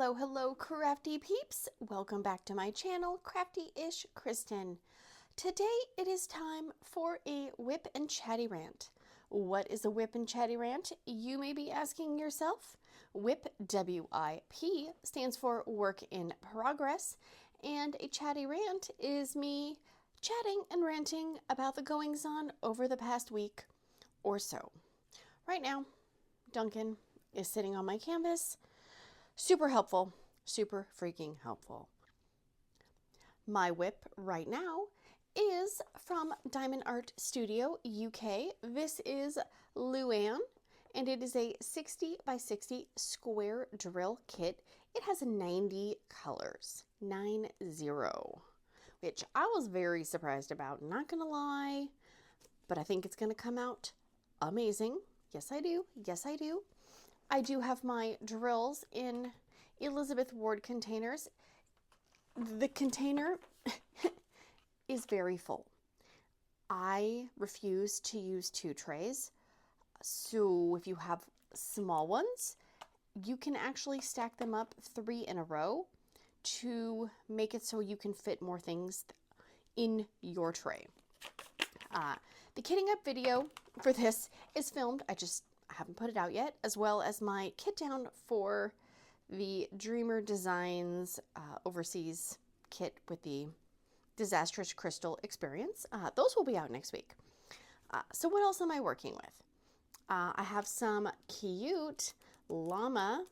Hello, hello, crafty peeps. Welcome back to my channel, Crafty-ish-kristyn. Today it is time for a WIP and Chatty Rant. What is a WIP and Chatty Rant? You may be asking yourself. WIP, W-I-P, stands for work in progress, and a chatty rant is me chatting and ranting about the goings-on over the past week or so. Right now, Duncan is sitting on my canvas. Super helpful, super freaking helpful. My WIP right now is from Diamond Art Studio UK. This is Luann, and it is a 60 by 60 square drill kit. It has 90 colors, 90, which I was very surprised about, not gonna lie, but I think it's gonna come out amazing. Yes, I do. Yes, I do. I do have my drills in Elizabeth Ward containers. The container is very full. I refuse to use 2 trays. So if you have small ones, you can actually stack them up 3 in a row to make it so you can fit more things in your tray. The kitting up video for this is filmed. I haven't put it out yet, as well as my kit down for the Dreamer Designs overseas kit with the disastrous crystal experience. Those will be out next week. So what else am I working with? I have some cute llama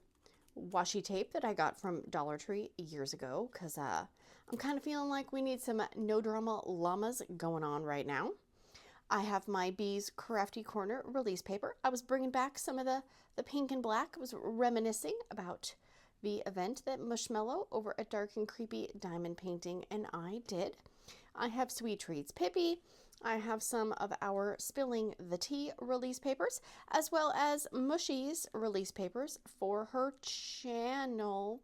washi tape that I got from Dollar Tree years ago because I'm kind of feeling like we need some no drama llamas going on right now. I have my Bees Crafty Corner release paper. I was bringing back some of the pink and black. I was reminiscing about the event that Mushmello over at Dark and Creepy Diamond Painting and I did. I have Sweet Treats Pippy. I have some of our Spilling the Tea release papers, as well as Mushy's release papers for her channel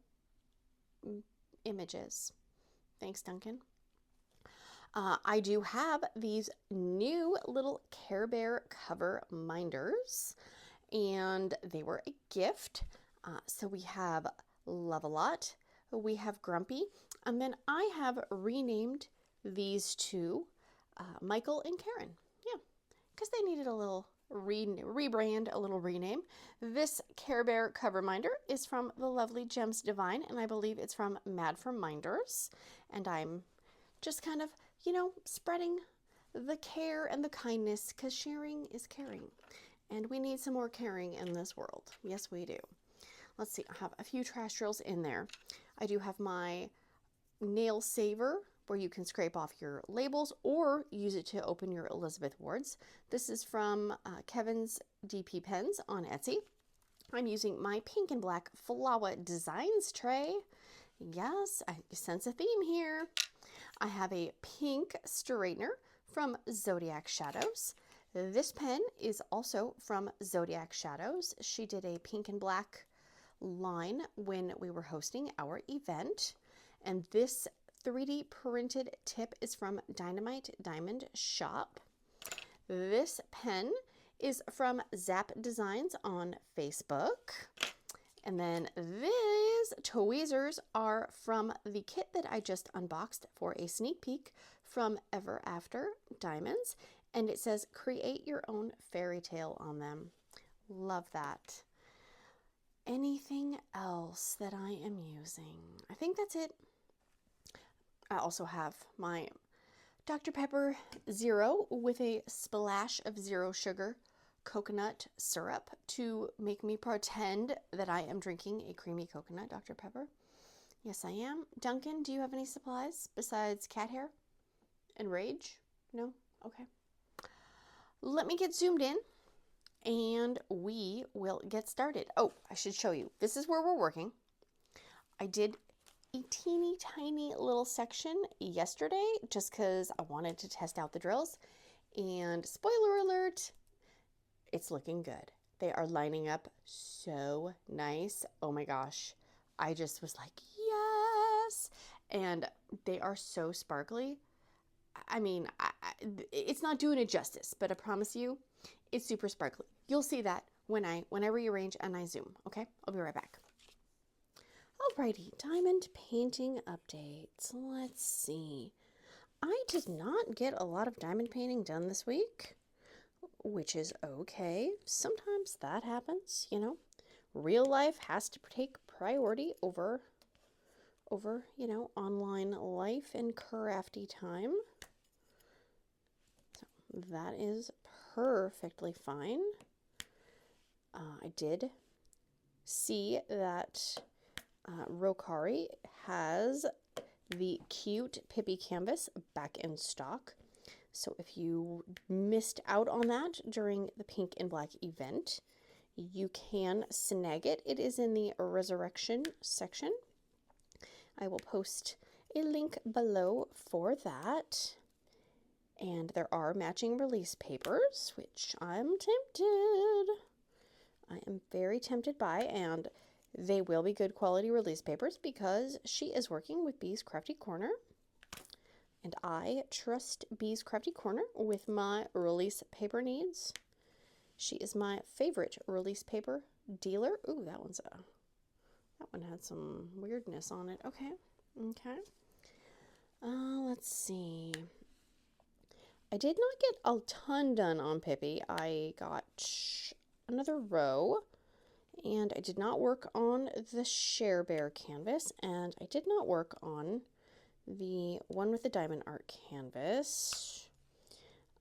images. Thanks, Duncan. I do have these new little Care Bear cover minders, and they were a gift. So we have Love a Lot, we have Grumpy, and then I have renamed these two Michael and Karen. Yeah, because they needed a little rebrand, a little rename. This Care Bear cover minder is from the lovely Gems Divine, and I believe it's from Mad for Minders, and I'm just kind of, you know, spreading the care and the kindness, because sharing is caring. And we need some more caring in this world. Yes, we do. Let's see, I have a few trash drills in there. I do have my nail saver, where you can scrape off your labels or use it to open your Elizabeth Wards. This is from Kevin's DP Pens on Etsy. I'm using my pink and black Flawa Designs tray. Yes, I sense a theme here. I have a pink straightener from Zodiac Shadows. This pen is also from Zodiac Shadows. She did a pink and black line when we were hosting our event. And this 3D printed tip is from Dynamite Diamond Shop. This pen is from Zap Designs on Facebook. And then these tweezers are from the kit that I just unboxed for a sneak peek from Ever After Diamonds. And it says, create your own fairy tale on them. Love that. Anything else that I am using? I think that's it. I also have my Dr. Pepper Zero with a splash of zero sugar coconut syrup to make me pretend that I am drinking a creamy coconut Dr. Pepper. Yes, I am. Duncan, do you have any supplies besides cat hair and rage? No? Okay. Let me get zoomed in and we will get started. Oh, I should show you. This is where we're working. I did a teeny tiny little section yesterday just because I wanted to test out the drills, and spoiler alert, it's looking good. They are lining up so nice. Oh my gosh. I just was like, yes. And they are so sparkly. I mean, it's not doing it justice, but I promise you, it's super sparkly. You'll see that when I rearrange and I zoom. Okay, I'll be right back. Alrighty, diamond painting updates. Let's see. I did not get a lot of diamond painting done this week, which is okay. Sometimes that happens, you know. Real life has to take priority over, online life and crafty time. So that is perfectly fine. I did see that Rokari has the cute Pippy canvas back in stock. So if you missed out on that during the pink and black event, you can snag it. It is in the resurrection section. I will post a link below for that. And there are matching release papers, which I'm tempted. I am very tempted by, and they will be good quality release papers because she is working with Bee's Crafty Corner. And I trust Bee's Crafty Corner with my release paper needs. She is my favorite release paper dealer. Ooh, that one had some weirdness on it. Okay. Let's see. I did not get a ton done on Pippy. I got another row, and I did not work on the Share Bear canvas, and I did not work on the one with the diamond art canvas.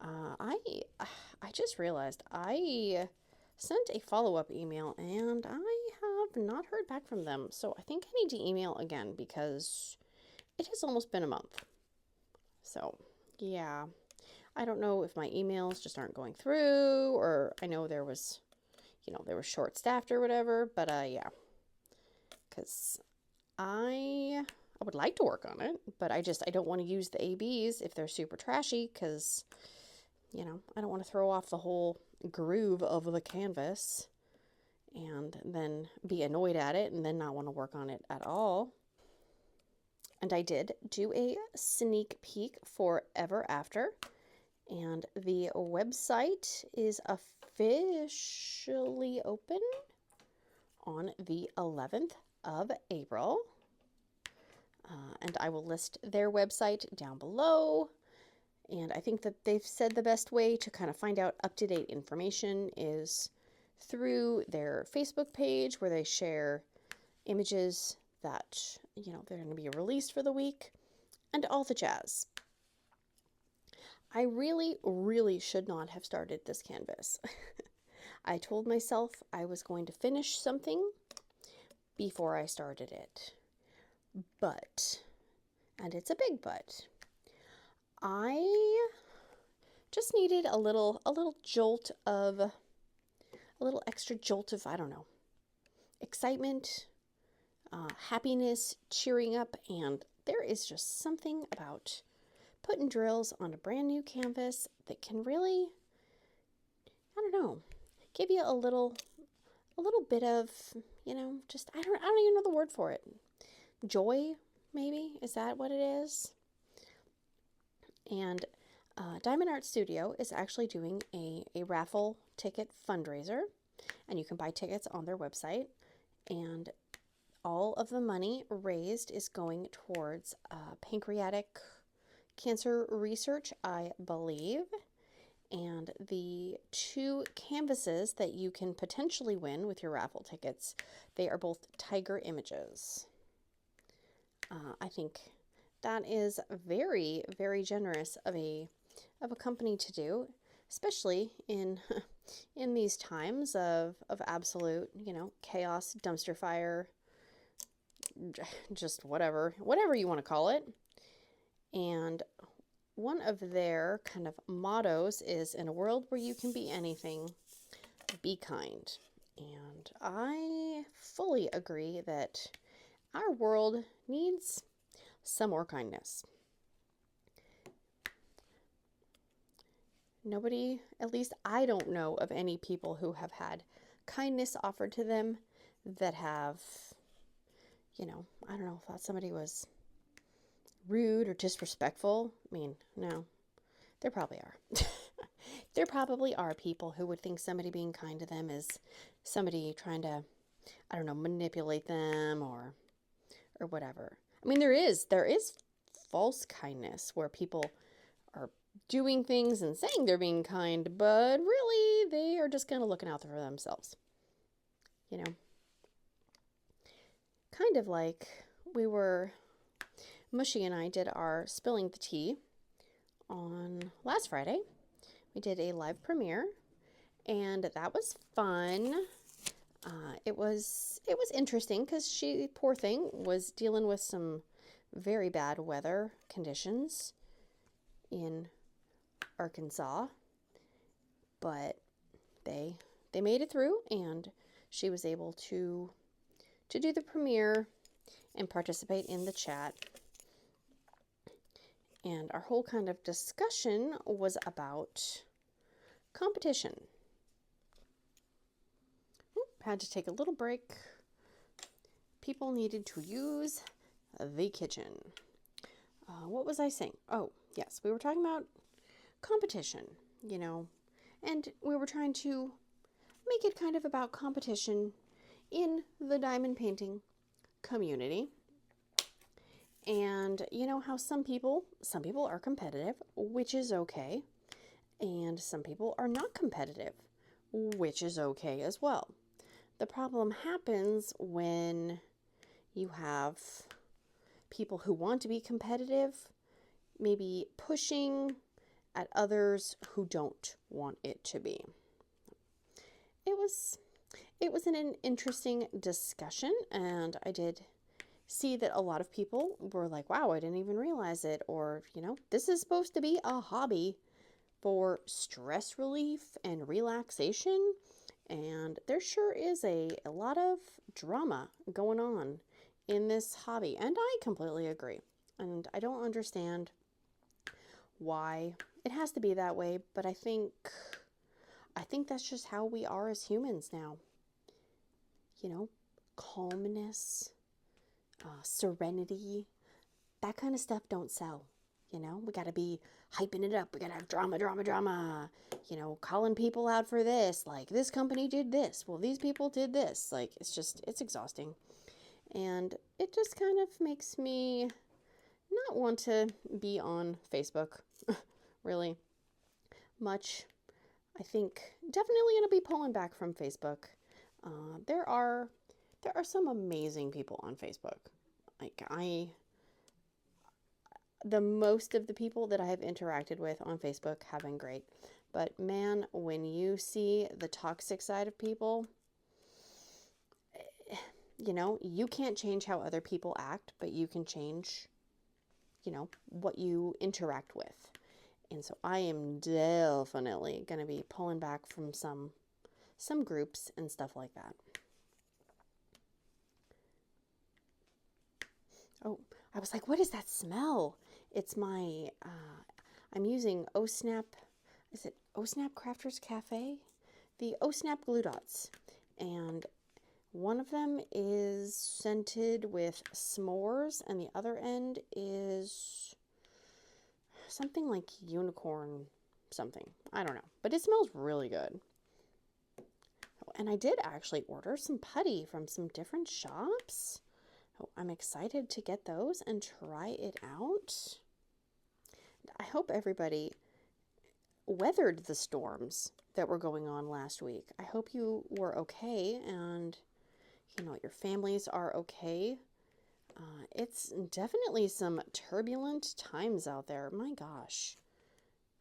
I just realized I sent a follow-up email, and I have not heard back from them, so I think I need to email again because it has almost been a month. So, yeah. I don't know if my emails just aren't going through, or I know there was, they were short-staffed or whatever, but yeah. Because I would like to work on it, but I don't want to use the ABs if they're super trashy, because, I don't want to throw off the whole groove of the canvas and then be annoyed at it and then not want to work on it at all. And I did do a sneak peek for Ever After, and the website is officially open on the 11th of April. And I will list their website down below. And I think that they've said the best way to kind of find out up-to-date information is through their Facebook page, where they share images that, they're going to be released for the week and all the jazz. I really, really should not have started this canvas. I told myself I was going to finish something before I started it. But, and it's a big but, I just needed a little extra jolt of, I don't know, excitement, happiness, cheering up, and there is just something about putting drills on a brand new canvas that can really, I don't know, give you a little bit of, just, I don't even know the word for it. Joy, maybe? Is that what it is? And Diamond Art Studio is actually doing a raffle ticket fundraiser, and you can buy tickets on their website, and all of the money raised is going towards pancreatic cancer research, I believe. And the 2 canvases that you can potentially win with your raffle tickets, they are both tiger images. I think that is very, very generous of a company to do, especially in these times of absolute, chaos, dumpster fire, just whatever you want to call it. And one of their kind of mottos is, in a world where you can be anything, be kind. And I fully agree that our world needs some more kindness. Nobody, at least I don't know of any people who have had kindness offered to them that have, I don't know, thought somebody was rude or disrespectful. I mean, no, there probably are. There probably are people who would think somebody being kind to them is somebody trying to, I don't know, manipulate them or or whatever. I mean, there is false kindness where people are doing things and saying they're being kind, but really they are just kind of looking out for themselves. You know, kind of like Mushy and I did our spilling the tea on last Friday. We did a live premiere, and that was fun. It was interesting because she, poor thing, was dealing with some very bad weather conditions in Arkansas, but they made it through, and she was able to do the premiere and participate in the chat. And our whole kind of discussion was about competition. Had to take a little break. People needed to use the kitchen. What was I saying? Oh, yes, we were talking about competition, you know, and we were trying to make it kind of about competition in the diamond painting community. And you know how some people are competitive, which is okay, and some people are not competitive, which is okay as well. The problem happens when you have people who want to be competitive, maybe pushing at others who don't want it to be. It was an interesting discussion, and I did see that a lot of people were like, wow, I didn't even realize it, or, you know, this is supposed to be a hobby for stress relief and relaxation. And there sure is a lot of drama going on in this hobby. And I completely agree. And I don't understand why it has to be that way. But I think that's just how we are as humans now. You know, calmness, serenity, that kind of stuff don't sell. You know, we got to be hyping it up. We got to have drama, drama, drama. You know, calling people out for this. Like, this company did this. Well, these people did this. Like, it's exhausting. And it just kind of makes me not want to be on Facebook really much. I think definitely going to be pulling back from Facebook. There are some amazing people on Facebook. Like, the most of the people that I have interacted with on Facebook have been great. But man, when you see the toxic side of people, you know, you can't change how other people act, but you can change, you know, what you interact with. And so I am definitely going to be pulling back from some groups and stuff like that. Oh, I was like, what is that smell? It's my, I'm using O-Snap, is it O-Snap Crafters Cafe? The O-Snap glue dots. And one of them is scented with s'mores, and the other end is something like unicorn something. I don't know, but it smells really good. And I did actually order some putty from some different shops. Oh, I'm excited to get those and try it out. I hope everybody weathered the storms that were going on last week. I hope you were okay and, you know, your families are okay. It's definitely some turbulent times out there. My gosh.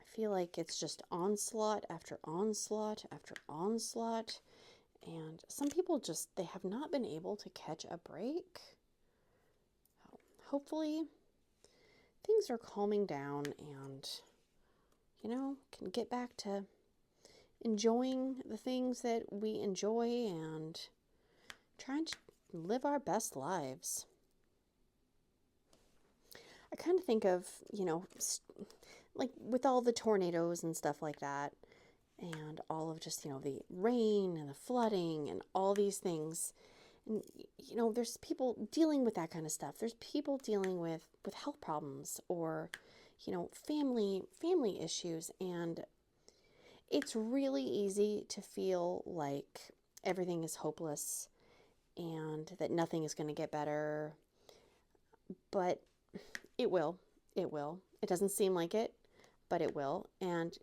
I feel like it's just onslaught after onslaught after onslaught. And some people just, they have not been able to catch a break. Hopefully things are calming down and, you know, can get back to enjoying the things that we enjoy and trying to live our best lives. I kind of think of, you know, like with all the tornadoes and stuff like that, and all of just, you know, the rain and the flooding and all these things. And, you know, there's people dealing with that kind of stuff. There's people dealing with health problems or, you know, family issues. And it's really easy to feel like everything is hopeless and that nothing is going to get better. but it will. It will. It doesn't seem like it, but it will. And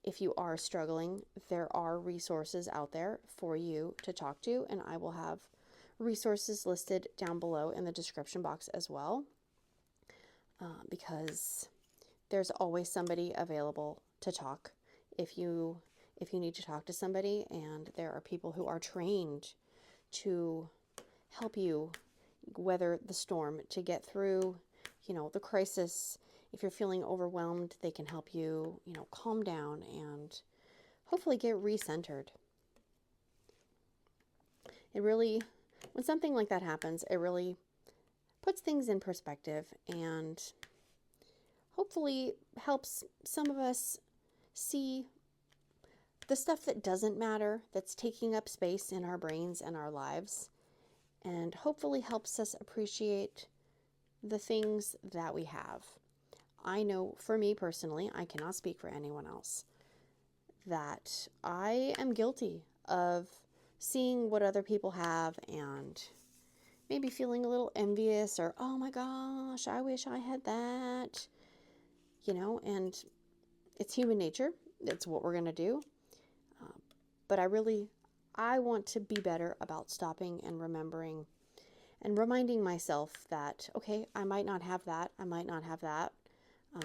if you are struggling, there are resources out there for you to talk to, and I will have resources listed down below in the description box as well, because there's always somebody available to talk if you need to talk to somebody, and there are people who are trained to help you weather the storm, to get through, the crisis. If you're feeling overwhelmed, they can help you, calm down and hopefully get recentered. It really, when something like that happens, it really puts things in perspective and hopefully helps some of us see the stuff that doesn't matter, that's taking up space in our brains and our lives, and hopefully helps us appreciate the things that we have. I know for me personally, I cannot speak for anyone else, that I am guilty of seeing what other people have and maybe feeling a little envious, or, oh my gosh, I wish I had that, and it's human nature. It's what we're going to do. But I want to be better about stopping and remembering and reminding myself that, okay, I might not have that. I might not have that.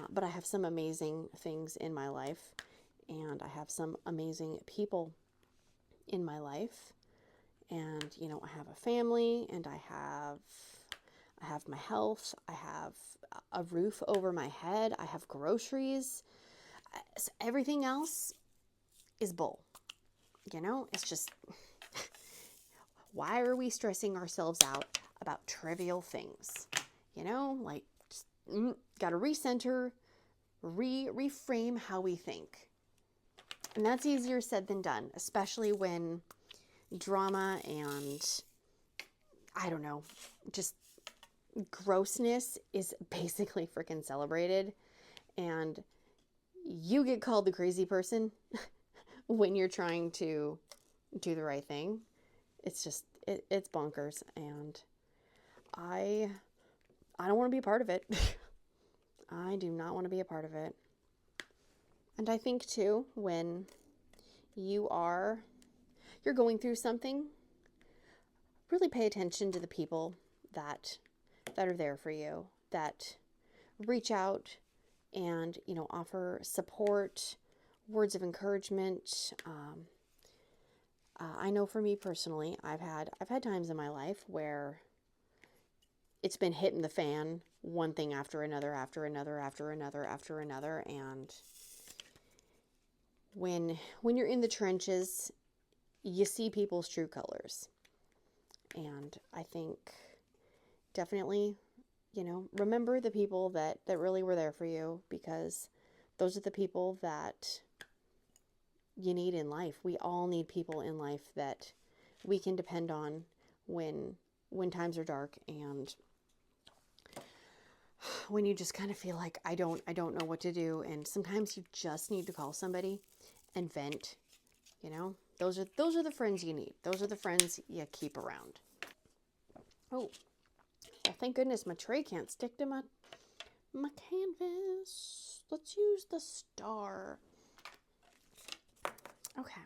But I have some amazing things in my life, and I have some amazing people in my life, and I have a family, and I have my health, I have a roof over my head, I have groceries. So everything else is bull. It's just, why are we stressing ourselves out about trivial things? Like, got to recenter, reframe how we think. And that's easier said than done, especially when drama and, I don't know, just grossness is basically freaking celebrated. And you get called the crazy person when you're trying to do the right thing. It's just, it's bonkers. And I don't want to be a part of it. I do not want to be a part of it. And I think too, when you're going through something, really pay attention to the people that are there for you, that reach out and, offer support, words of encouragement. I know for me personally, I've had times in my life where it's been hitting the fan, one thing after another, after another, after another, after another. And when you're in the trenches, you see people's true colors. And I think definitely, remember the people that really were there for you, because those are the people that you need in life. We all need people in life that we can depend on when times are dark, and when you just kind of feel like I don't know what to do. And sometimes you just need to call somebody and vent. Those are the friends you need. Those are the friends you keep around. Oh, well, thank goodness my tray can't stick to my canvas. Let's use the star. Okay.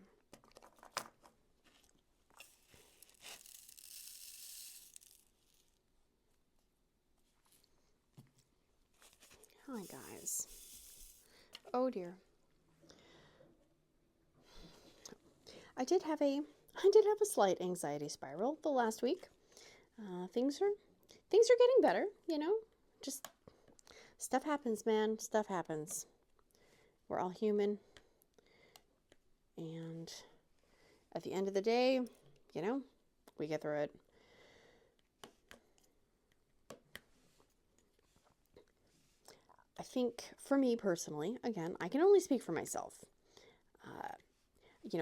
Hi guys. Oh dear. I did have a slight anxiety spiral the last week. Things are getting better, Just stuff happens, man. Stuff happens. We're all human. And at the end of the day, we get through it. I think for me personally, again, I can only speak for myself.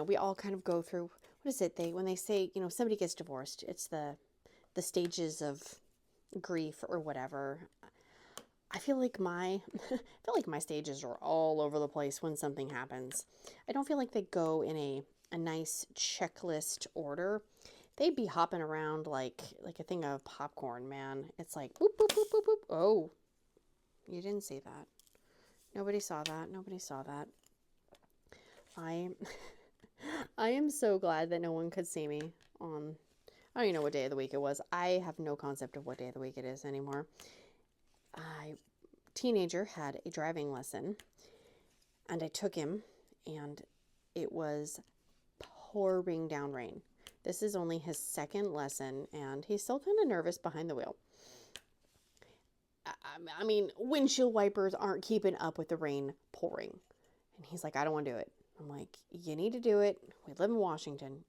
We all kind of go through, what is it? When they say, somebody gets divorced, it's the stages of grief or whatever. I feel like my stages are all over the place when something happens. I don't feel like they go in a nice checklist order. they'd be hopping around like a thing of popcorn, man. It's like, boop, boop, boop, boop, boop. Oh, you didn't see that. Nobody saw that. Nobody saw that. I am so glad that no one could see me on, I don't even know what day of the week it was. I have no concept of what day of the week it is anymore. Teenager had a driving lesson, and I took him, and it was pouring down rain. This is only his second lesson, and he's still kind of nervous behind the wheel. I mean, windshield wipers aren't keeping up with the rain pouring. And he's like, I don't want to do it. I'm like, you need to do it. We live in Washington.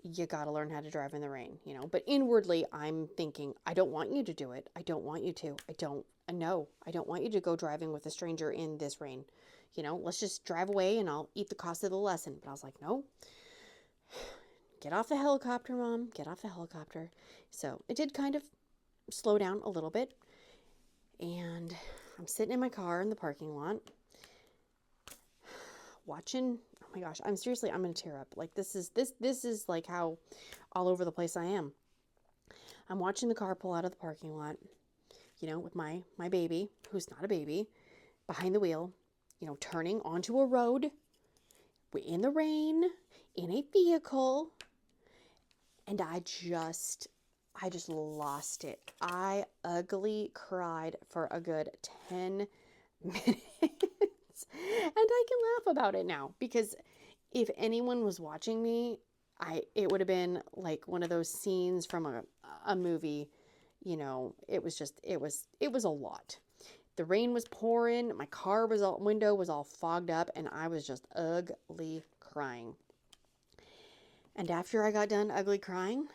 You got to learn how to drive in the rain, you know. But inwardly, I'm thinking, I don't want you to do it. I don't want you to. I don't want you to go driving with a stranger in this rain. You know, let's just drive away and I'll eat the cost of the lesson. But I was like, no. Get off the helicopter, Mom. Get off the helicopter. So it did kind of slow down a little bit. And I'm sitting in my car in the parking lot watching. Oh my gosh, I'm going to tear up. Like this is like how all over the place I am. I'm watching the car pull out of the parking lot, you know, with my baby, who's not a baby, behind the wheel, you know, turning onto a road in the rain in a vehicle. And I just lost it. I ugly cried for a good 10 minutes. And I can laugh about it now, because if anyone was watching me, it would have been like one of those scenes from a movie. You know, it was a lot. The rain was pouring, my window was all fogged up, and I was just ugly crying. And after I got done ugly crying,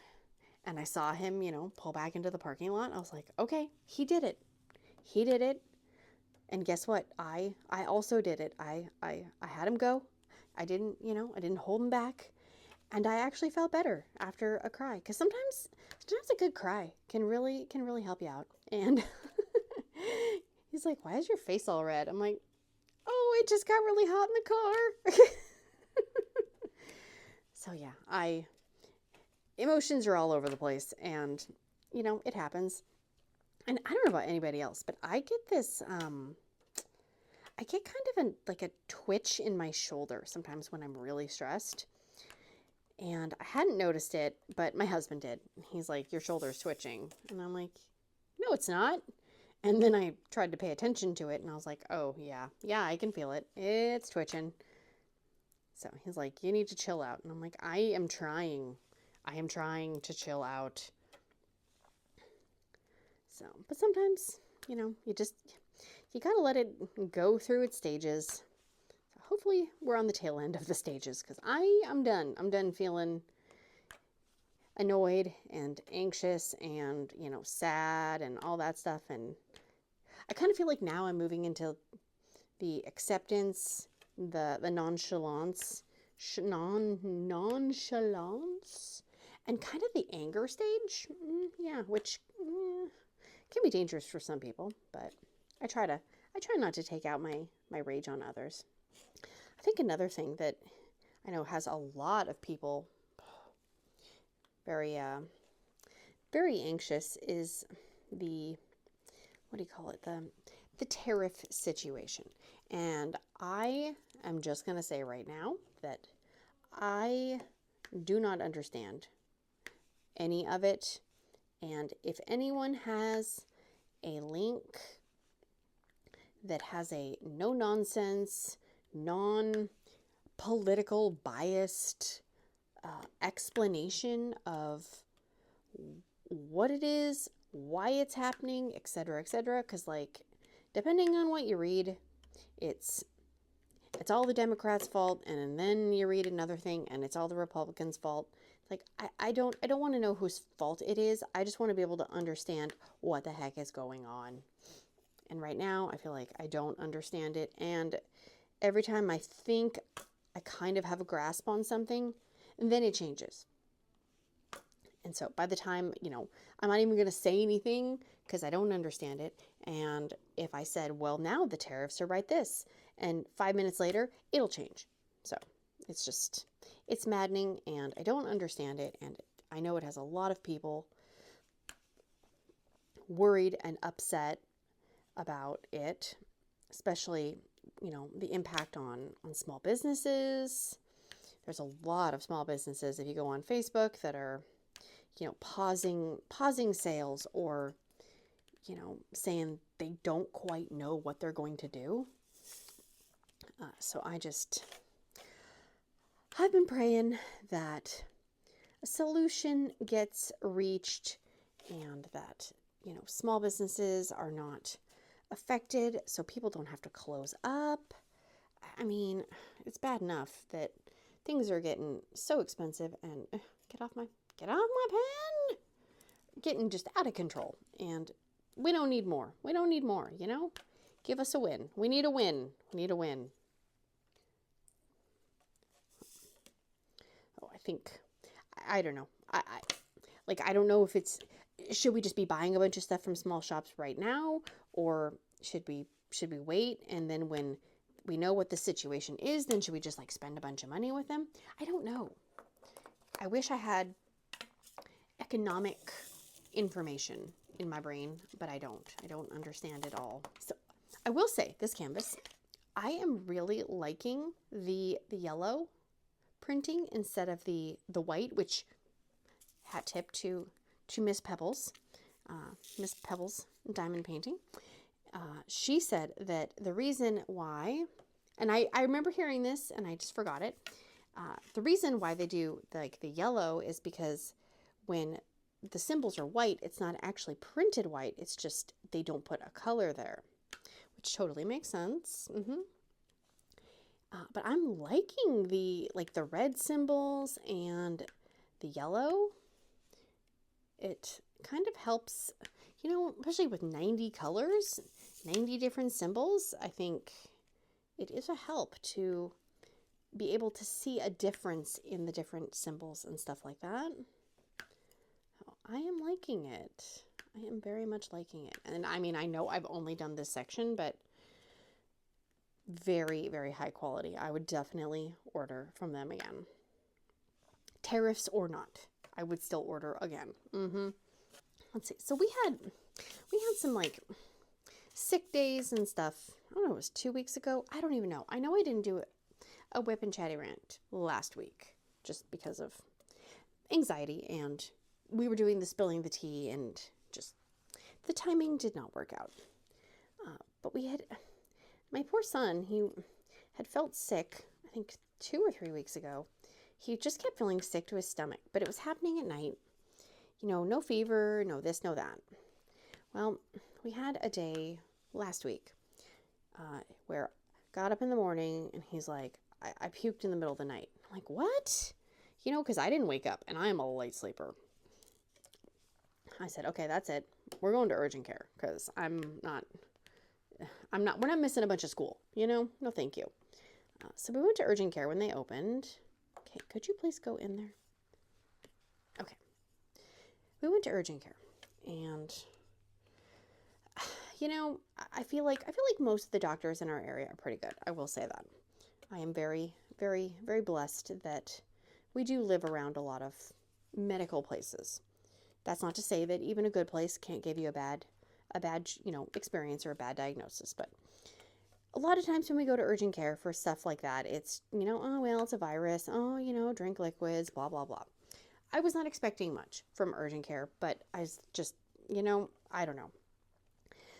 and I saw him, you know, pull back into the parking lot, I was like, okay, he did it. He did it. And guess what? I also did it. I had him go. I didn't hold him back. And I actually felt better after a cry. Because sometimes a good cry can really help you out. And he's like, why is your face all red? I'm like, oh, it just got really hot in the car. So yeah, emotions are all over the place, and you know, it happens. And I don't know about anybody else, but I get this, I get kind of a twitch in my shoulder sometimes when I'm really stressed. And I hadn't noticed it, but my husband did. He's like, your shoulder's twitching. And I'm like, no, it's not. And then I tried to pay attention to it, and I was like, oh yeah, I can feel it. It's twitching. So he's like, you need to chill out. And I'm like, I am trying to chill out. So, but sometimes, you know, you gotta let it go through its stages. So hopefully we're on the tail end of the stages, because I'm done. I'm done feeling annoyed and anxious and, you know, sad and all that stuff. And I kind of feel like now I'm moving into the acceptance, the nonchalance, and kind of the anger stage. Yeah, which can be dangerous for some people, but I try not to take out my rage on others. I think another thing that I know has a lot of people very anxious is the, what do you call it, the tariff situation. And I am just going to say right now that I do not understand any of it. And if anyone has a link that has a no-nonsense, non-political biased explanation of what it is, why it's happening, etc., because like, depending on what you read, it's all the Democrats' fault, and then you read another thing and it's all the Republicans' fault. Like, I don't want to know whose fault it is. I just want to be able to understand what the heck is going on. And right now, I feel like I don't understand it. And every time I think I kind of have a grasp on something, then it changes. And so by the time, you know, I'm not even going to say anything because I don't understand it. And if I said, well, now the tariffs are right this, and 5 minutes later, it'll change. So it's maddening, and I don't understand it, and I know it has a lot of people worried and upset about it, especially, you know, the impact on small businesses. There's a lot of small businesses, if you go on Facebook, that are, you know, pausing sales, or, you know, saying they don't quite know what they're going to do. So I've been praying that a solution gets reached, and that, you know, small businesses are not affected, so people don't have to close up. I mean, it's bad enough that things are getting so expensive, and get off my pen, getting just out of control, and we don't need more. We don't need more, you know? Give us a win. We need a win. We need a win. Oh, I don't know. I don't know if should we just be buying a bunch of stuff from small shops right now, or should we wait, and then when we know what the situation is, then should we just like spend a bunch of money with them? I don't know. I wish I had economic information in my brain, but I don't. I don't understand it all. So I will say, this canvas, I am really liking the yellow printing instead of the white, which, hat tip to Miss Pebbles Diamond Painting. She said that the reason why, and I remember hearing this and I just forgot it. The reason why they do like the yellow is because when the symbols are white, it's not actually printed white. It's just they don't put a color there, which totally makes sense. But I'm liking the red symbols and the yellow. It kind of helps, you know, especially with 90 colors, 90 different symbols. I think it is a help to be able to see a difference in the different symbols and stuff like that. I am liking it. I am very much liking it. And I mean, I know I've only done this section, but very, very high quality. I would definitely order from them again. Tariffs or not, I would still order again. Let's see. So we had some like sick days and stuff. I don't know, it was 2 weeks ago. I don't even know. I know I didn't do a WIP and Chatty Rant last week just because of anxiety, and we were doing the spilling the tea, and just the timing did not work out. But we had, my poor son, he had felt sick, I think 2 or 3 weeks ago. He just kept feeling sick to his stomach, but it was happening at night. You know, no fever, no this, no that. Well, we had a day last week where I got up in the morning and he's like, I puked in the middle of the night. I'm like, what? You know, because I didn't wake up and I am a light sleeper. I said, okay, that's it. We're going to urgent care because we're not missing a bunch of school, you know? No, thank you. So we went to urgent care when they opened. Okay, could you please go in there? Okay. We went to urgent care, and you know, I feel like most of the doctors in our area are pretty good. I will say that. I am very, very, very blessed that we do live around a lot of medical places. That's not to say that even a good place can't give you a bad, you know, experience or a bad diagnosis, but a lot of times when we go to urgent care for stuff like that, it's, you know, oh, well, it's a virus. Oh, you know, drink liquids, blah, blah, blah. I was not expecting much from urgent care, but I was just, you know, I don't know.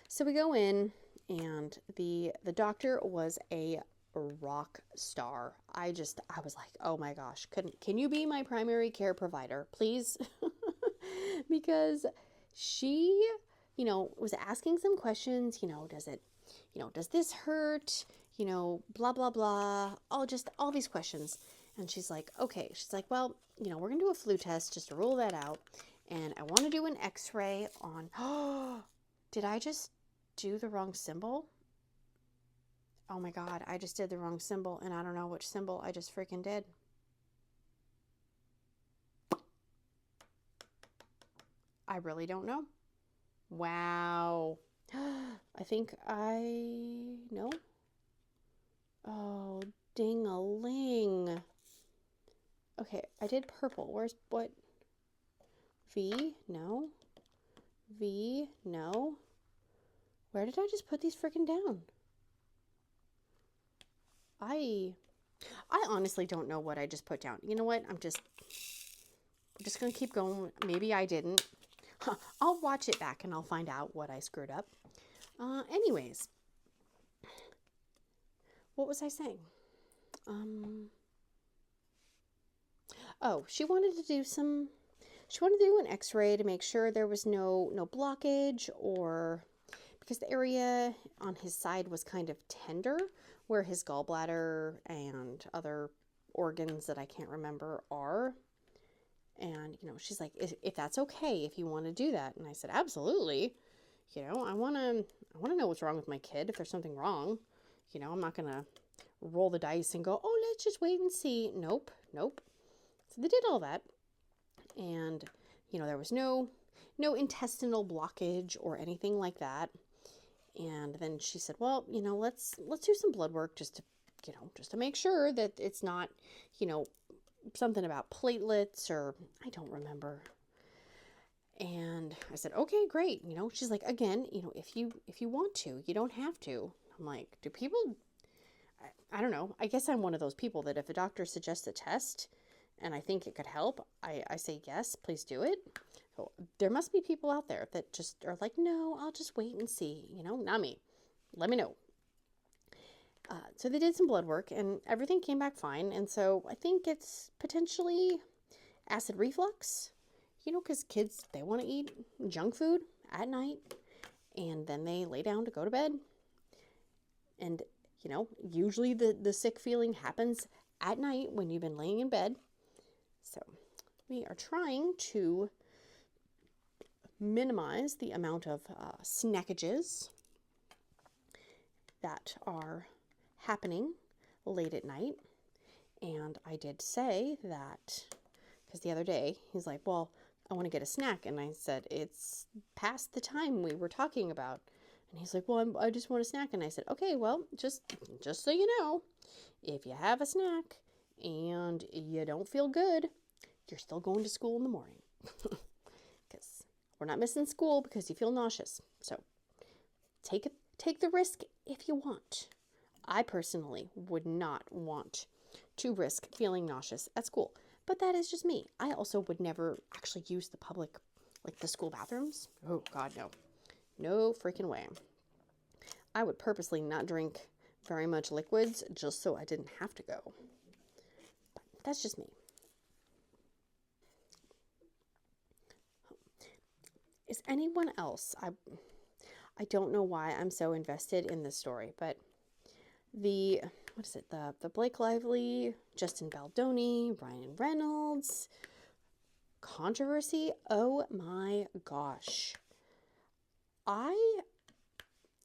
So we go in, and the doctor was a rock star. I was like, oh my gosh, can you be my primary care provider, please? Because she, you know, was asking some questions, you know, does this hurt? You know, blah, blah, blah, all these questions. And she's like, okay. She's like, well, you know, we're going to do a flu test just to rule that out. And I want to do an x-ray on, oh, did I just do the wrong symbol? Oh my God, I just did the wrong symbol, and I don't know which symbol I just freaking did. I really don't know. Wow. I think I know. Oh, ding-a-ling. Okay, I did purple. What? V, no. V, no. Where did I just put these freaking down? I honestly don't know what I just put down. You know what? I'm just going to keep going. Maybe I didn't. I'll watch it back and I'll find out what I screwed up. Anyways, what was I saying? Oh, she wanted to do an x-ray to make sure there was no blockage, or because the area on his side was kind of tender where his gallbladder and other organs that I can't remember are. And, you know, she's like, if that's okay, if you want to do that. And I said, absolutely. You know, I want to know what's wrong with my kid. If there's something wrong, you know, I'm not going to roll the dice and go, oh, let's just wait and see. Nope. So they did all that. And, you know, there was no intestinal blockage or anything like that. And then she said, well, you know, let's do some blood work just to make sure that it's not, you know, something about platelets, or I don't remember. And I said, okay, great. You know, she's like, again, you know, if you want to, you don't have to. I'm like, do people, I don't know. I guess I'm one of those people that if a doctor suggests a test and I think it could help, I say, yes, please do it. So there must be people out there that just are like, no, I'll just wait and see, you know, not me. Let me know. So they did some blood work and everything came back fine. And so I think it's potentially acid reflux, you know, because kids, they want to eat junk food at night and then they lay down to go to bed. And, you know, usually the sick feeling happens at night when you've been laying in bed. So we are trying to minimize the amount of snackages that are happening late at night. And I did say that, because the other day he's like, well, I want to get a snack. And I said, it's past the time we were talking about. And he's like, well, I just want a snack. And I said, okay, well, just so you know, if you have a snack and you don't feel good, you're still going to school in the morning. Because we're not missing school because you feel nauseous. So take the risk if you want. I personally would not want to risk feeling nauseous at school, but that is just me. I also would never actually use the public, like the school bathrooms. Oh God, no. No freaking way. I would purposely not drink very much liquids just so I didn't have to go. But that's just me. Is anyone else, I don't know why I'm so invested in this story, but the Blake Lively, Justin Baldoni, Ryan Reynolds controversy. Oh my gosh.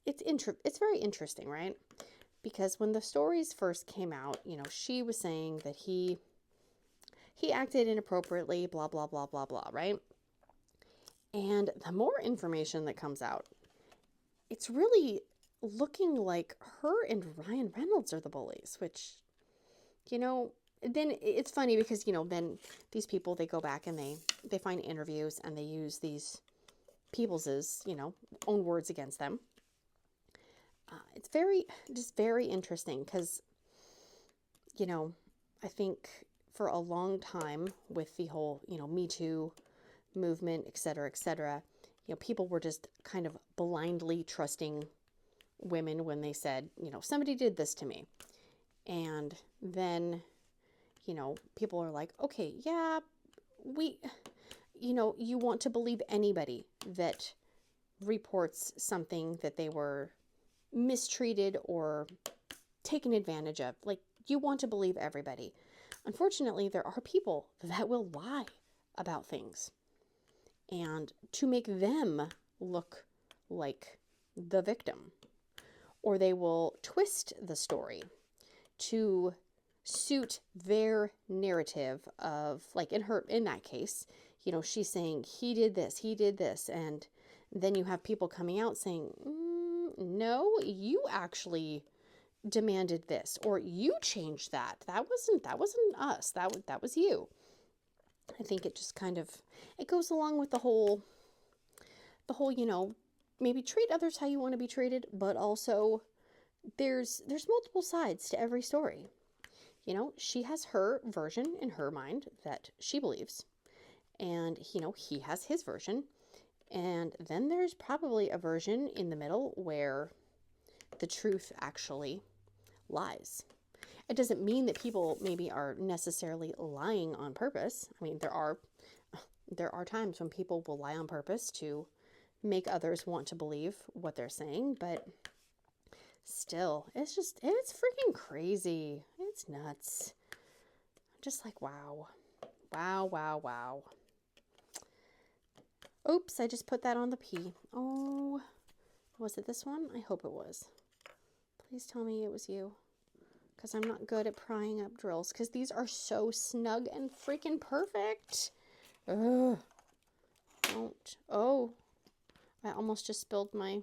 It's very interesting, right? Because when the stories first came out, you know, she was saying that he acted inappropriately, blah, blah, blah, blah, blah, right? And the more information that comes out, it's really looking like her and Ryan Reynolds are the bullies, which, you know, then it's funny because, you know, then these people, they go back and they find interviews and they use these people's, you know, own words against them. It's very interesting because, you know, I think for a long time with the whole, you know, Me Too movement, et cetera, you know, people were just kind of blindly trusting women when they said, you know, somebody did this to me. And then, you know, people are like, okay, yeah, you know, you want to believe anybody that reports something that they were mistreated or taken advantage of. Like, you want to believe everybody. Unfortunately, there are people that will lie about things and to make them look like the victim. Or they will twist the story to suit their narrative of, like in that case, you know, she's saying he did this, and then you have people coming out saying, no, you actually demanded this, or you changed that. That wasn't us. That was you. I think it just kind of, it goes along with the whole, you know, maybe treat others how you want to be treated, but also there's multiple sides to every story. You know, she has her version in her mind that she believes, and, you know, he has his version. And then there's probably a version in the middle where the truth actually lies. It doesn't mean that people maybe are necessarily lying on purpose. I mean, there are times when people will lie on purpose to make others want to believe what they're saying, but still, it's freaking crazy. It's nuts. I'm just like, wow. Wow, wow, wow. Oops, I just put that on the P. Oh, was it this one? I hope it was. Please tell me it was you, because I'm not good at prying up drills, because these are so snug and freaking perfect. Ugh. Don't. Oh, I almost just spilled my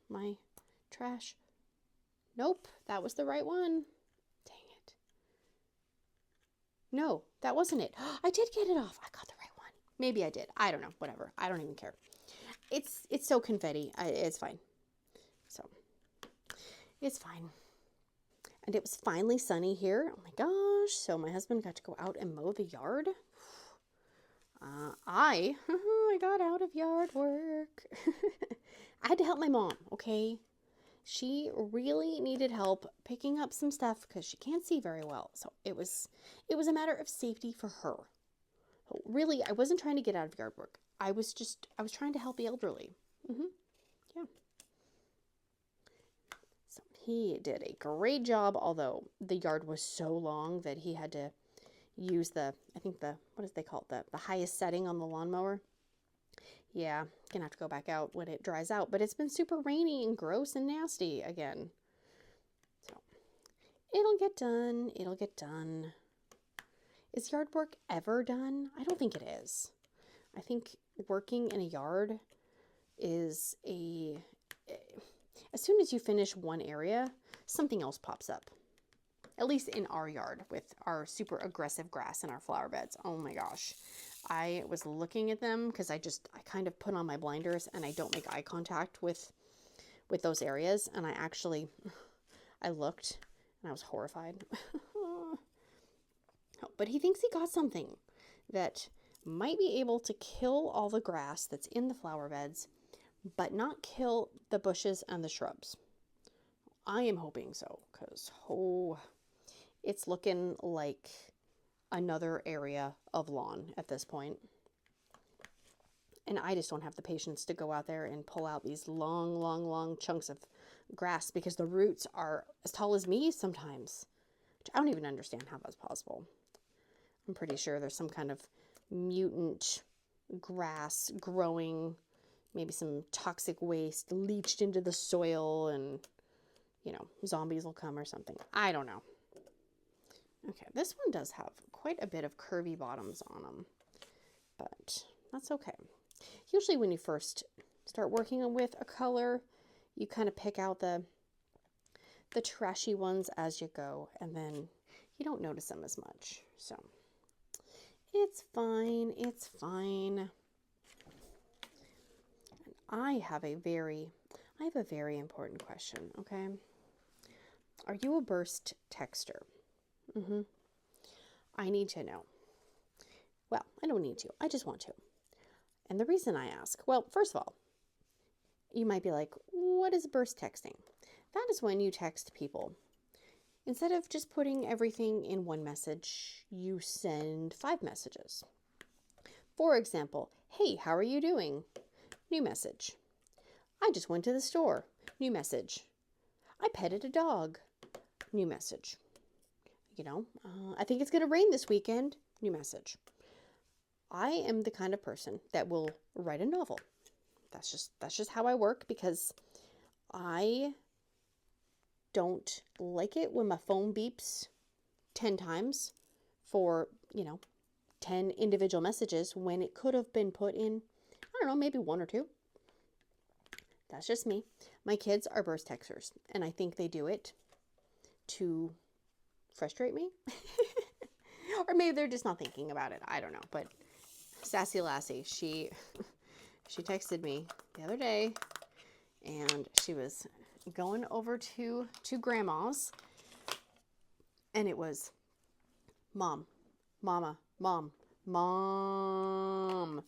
my trash. Nope, that was the right one. Dang it. No, that wasn't it. I did get it off. I got the right one. Maybe I did. I don't know. Whatever. I don't even care. It's so confetti. It's fine. So, it's fine. And it was finally sunny here. Oh my gosh. So my husband got to go out and mow the yard. I got out of yard work. I had to help my mom, okay? She really needed help picking up some stuff because she can't see very well. So it was a matter of safety for her. Really, I wasn't trying to get out of yard work. I was trying to help the elderly. Yeah. So he did a great job, although the yard was so long that he had to use what do they call it? The highest setting on the lawnmower. Yeah, gonna have to go back out when it dries out, but it's been super rainy and gross and nasty again. So it'll get done. It'll get done. Is yard work ever done? I don't think it is. I think working in a yard is as soon as you finish one area, something else pops up. At least in our yard with our super aggressive grass in our flower beds. Oh my gosh. I was looking at them because I kind of put on my blinders and I don't make eye contact with those areas. And I looked and I was horrified. But he thinks he got something that might be able to kill all the grass that's in the flower beds, but not kill the bushes and the shrubs. I am hoping so, because, it's looking like another area of lawn at this point. And I just don't have the patience to go out there and pull out these long, long, long chunks of grass because the roots are as tall as me sometimes. Which I don't even understand how that's possible. I'm pretty sure there's some kind of mutant grass growing, maybe some toxic waste leached into the soil and, you know, zombies will come or something. I don't know. Okay, this one does have quite a bit of curvy bottoms on them, but that's okay. Usually when you first start working with a color, you kind of pick out the trashy ones as you go, and then you don't notice them as much. So it's fine. It's fine. And I have a very important question, okay? Are you a burst texter? I need to know. Well, I don't need to. I just want to. And the reason I ask, well, first of all, you might be like, what is burst texting? That is when you text people. Instead of just putting everything in one message, you send 5 messages. For example, hey, how are you doing? New message. I just went to the store. New message. I petted a dog. New message. You know, I think it's going to rain this weekend. New message. I am the kind of person that will write a novel. That's just how I work, because I don't like it when my phone beeps 10 times for, 10 individual messages when it could have been put in, I don't know, maybe 1 or 2. That's just me. My kids are burst texters, and I think they do it to frustrate me. Or maybe they're just not thinking about it. I don't know. But Sassy Lassie, she texted me the other day, and she was going over to grandma's, and it was mom, mama, mom, mom.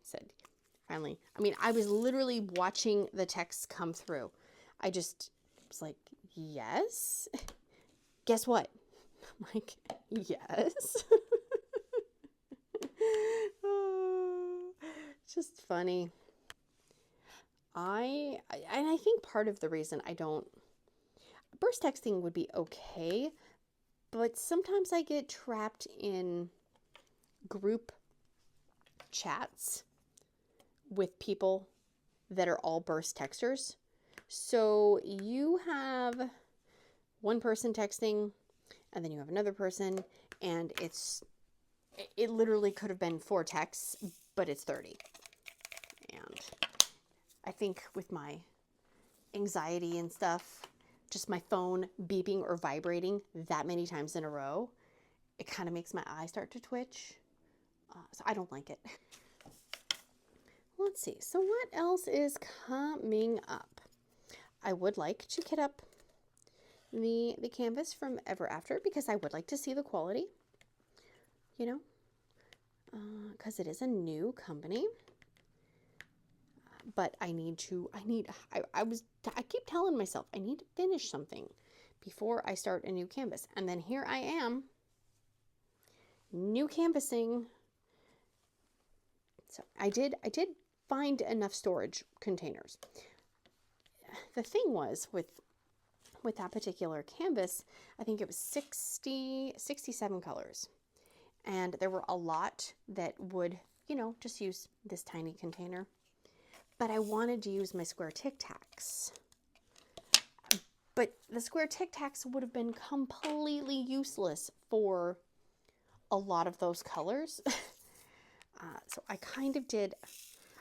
Said finally. I mean, I was literally watching the text come through. I just was like, yes. Guess what? I'm like, yes. Oh, just funny. And I think part of the reason I don't, burst texting would be okay, but sometimes I get trapped in group chats with people that are all burst texters. So you have one person texting, and then you have another person, and it literally could have been 4 texts, but it's 30. And I think with my anxiety and stuff, just my phone beeping or vibrating that many times in a row, it kind of makes my eyes start to twitch. So I don't like it. Let's see. So what else is coming up? I would like to kit up the canvas from Ever After, because I would like to see the quality, you know, because it is a new company. But I keep telling myself I need to finish something before I start a new canvas. And then here I am, new canvassing. So I did find enough storage containers. The thing was with that particular canvas, I think it was 67 colors. And there were a lot that would, you know, just use this tiny container. But I wanted to use my square Tic Tacs. But the square Tic Tacs would have been completely useless for a lot of those colors. So I kind of did,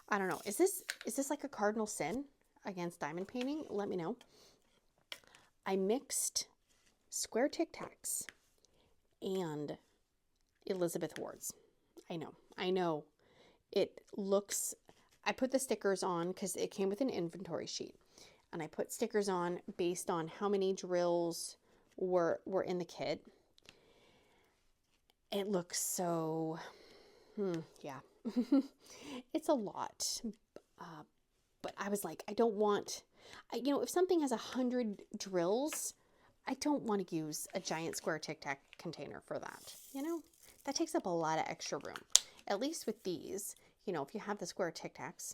I don't know, is this like a cardinal sin against diamond painting? Let me know. I mixed square Tic Tacs and Elizabeth Wards. I know. It looks, I put the stickers on because it came with an inventory sheet. And I put stickers on based on how many drills were in the kit. It looks so, yeah. It's a lot. But I was like, I don't want, you know, if something has 100 drills, I don't want to use a giant square Tic Tac container for that. You know, that takes up a lot of extra room. At least with these, you know, if you have the square Tic Tacs,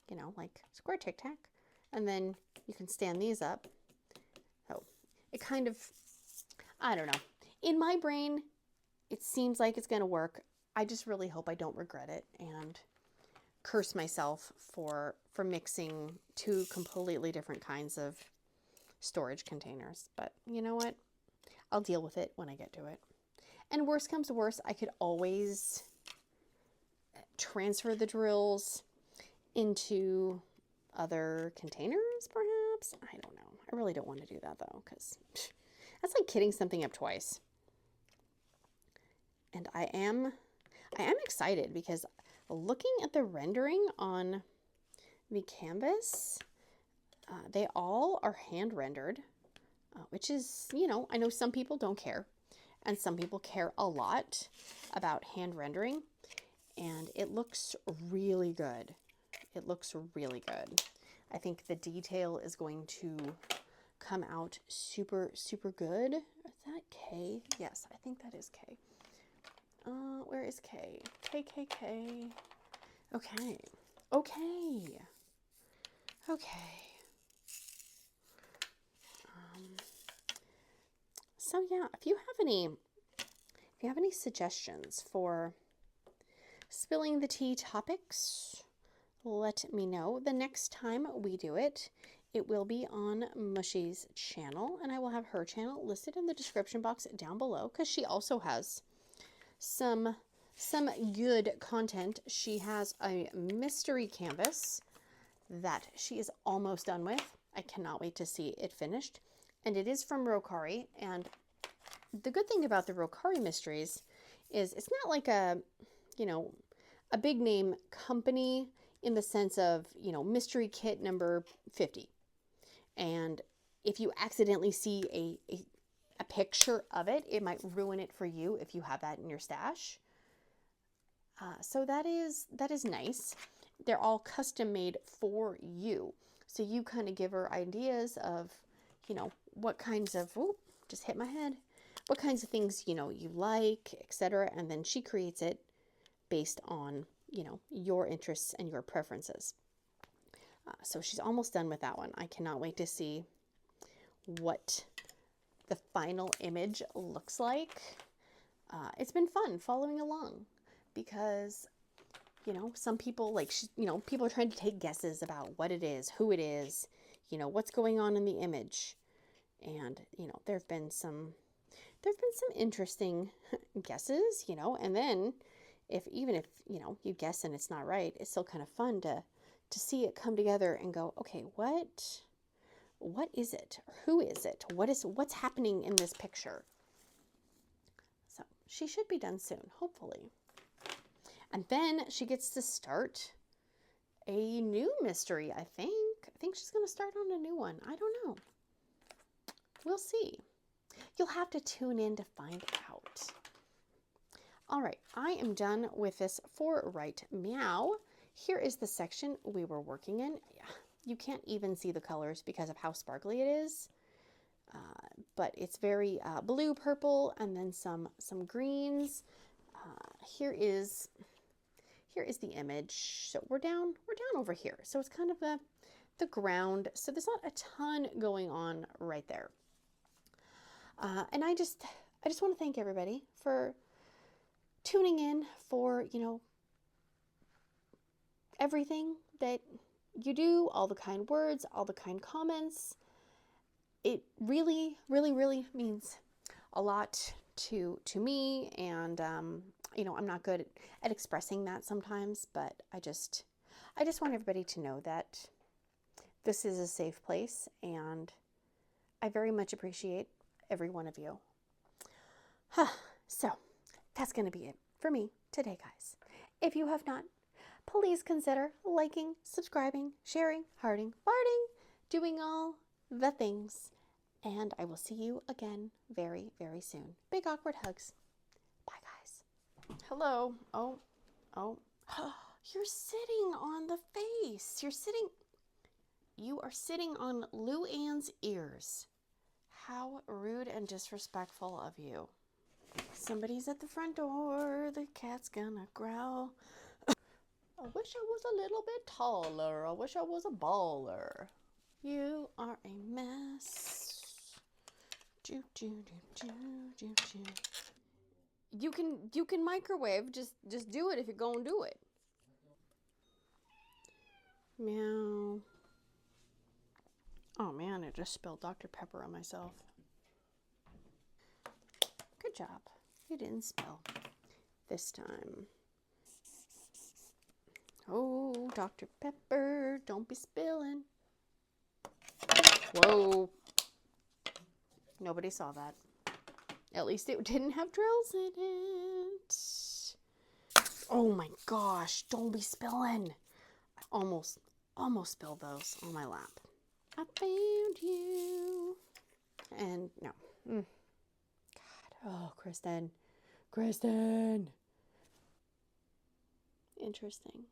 you know, like square Tic Tac, and then you can stand these up. So it kind of, I don't know. In my brain, it seems like it's going to work. I just really hope I don't regret it and curse myself for mixing 2 completely different kinds of storage containers. But you know what? I'll deal with it when I get to it. And worst comes to worst, I could always transfer the drills into other containers, perhaps. I don't know. I really don't want to do that though, because that's like kitting something up twice. And I am excited because looking at the rendering on the canvas, they all are hand rendered, which is, you know, I know some people don't care, and some people care a lot about hand rendering, and it looks really good. It looks really good. I think the detail is going to come out super, super good. Is that K? Yes, I think that is K. Where is K? K. Okay. So yeah, if you have any suggestions for spilling the tea topics, let me know. The next time we do it, it will be on Mushy's channel, and I will have her channel listed in the description box down below because she also has some good content. She has a mystery canvas that she is almost done with. I cannot wait to see it finished. And it is from Rokari, and the good thing about the Rokari Mysteries is it's not like a, you know, a big name company in the sense of, you know, mystery kit number 50. And if you accidentally see a picture of it, it might ruin it for you if you have that in your stash. So that is nice. They're all custom made for you. So you kind of give her ideas of, you know, what kinds of, oh, just hit my head, what kinds of things, you know, you like, etc. And then she creates it based on, you know, your interests and your preferences. So she's almost done with that one. I cannot wait to see what the final image looks like. It's been fun following along because, you know, some people like, you know, people are trying to take guesses about what it is, who it is, you know, what's going on in the image. And, you know, there've been some interesting guesses, you know, and then even if, you know, you guess and it's not right, it's still kind of fun to see it come together and go, okay, what is it? Who is it? What's happening in this picture? So she should be done soon, hopefully. And then she gets to start a new mystery, I think. I think she's going to start on a new one. I don't know. We'll see. You'll have to tune in to find out. All right, I am done with this for right meow. Here is the section we were working in. You can't even see the colors because of how sparkly it is. But it's very blue, purple, and then some greens. Here is the image. So we're down over here. So it's kind of the ground. So there's not a ton going on right there. And I just want to thank everybody for tuning in, for, you know, everything that you do, all the kind words, all the kind comments. It really, really, really means a lot to me. And, you know, I'm not good at expressing that sometimes, but I just want everybody to know that this is a safe place, and I very much appreciate every one of you. So that's going to be it for me today, guys. If you have not, please consider liking, subscribing, sharing, hearting, farting, doing all the things. And I will see you again very, very soon. Big awkward hugs. Bye, guys. Hello. Oh. You're sitting on the face. You are sitting on Lou Ann's ears. How rude and disrespectful of you. Somebody's at the front door. The cat's gonna growl. I wish I was a little bit taller. I wish I was a baller. You are a mess. Do, do, do, do, do, do. You can microwave. Just do it if you're gonna do it. Meow. Oh man, I just spilled Dr. Pepper on myself. Good job. You didn't spill this time. Oh, Dr. Pepper, don't be spilling. Whoa. Nobody saw that. At least it didn't have drills in it. Oh my gosh, don't be spilling. I almost spilled those on my lap. I found you. And no. God. Oh, Kristen. Interesting.